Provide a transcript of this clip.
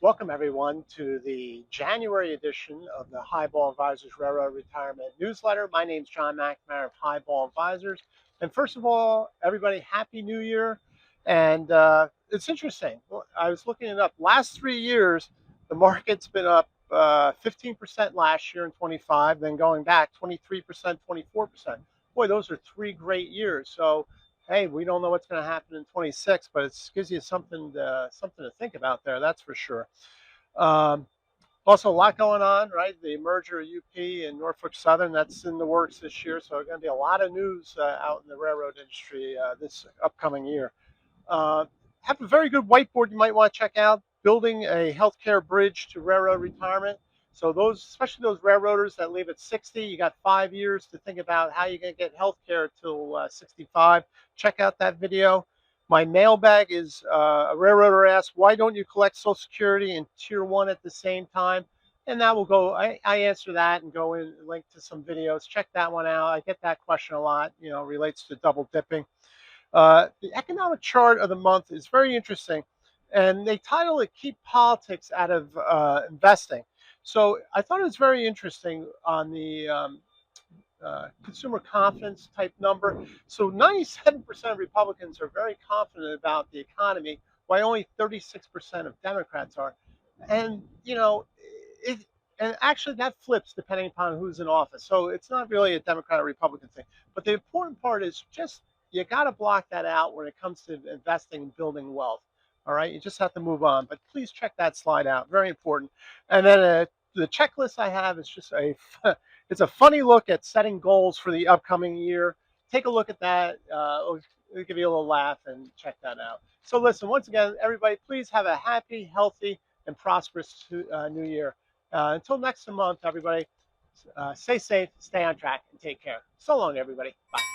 Welcome everyone to the January edition of the Highball Advisors Railroad Retirement Newsletter. My name is John McNamara of Highball Advisors. And first of all, everybody, Happy New Year. And it's interesting. I was looking it up. Last 3 years, the market's been up 15% last year in 25, then going back 23%, 24%. Boy, those are 3 great years. So hey, we don't know what's going to happen in 26, but it gives you something to think about there. That's for sure. Um, Also, a lot going on, right? The merger of UP and Norfolk Southern, that's in the works this year. So there's going to be a lot of news out in the railroad industry this upcoming year. Uh, have a very good whiteboard you might want to check out, building a healthcare bridge to railroad retirement. So those, especially those railroaders that leave at 60, you got 5 years to think about how you're going to get healthcare till 65. Check out that video. My mailbag is a railroader asked, why don't you collect Social Security and Tier 1 at the same time? And that will go, I answer that and go in and link to some videos. Check that one out. I get that question a lot, relates to double dipping. The economic chart of the month is very interesting, and they title it Keep Politics Out of Investing. So I thought it was very interesting on the consumer confidence type number. So 97% of Republicans are very confident about the economy, while only 36% of Democrats are. And, and actually that flips depending upon who's in office. So it's not really a Democrat or Republican thing. But the important part is just you got to block that out when it comes to investing and building wealth. All right, you just have to move on. But please check that slide out. Very important. And then the checklist I have is just it's a funny look at setting goals for the upcoming year. Take a look at that. It'll give you a little laugh and check that out. So listen, once again, everybody, please have a happy, healthy, and prosperous new year. Until next month, everybody, stay safe, stay on track, and take care. So long, everybody. Bye.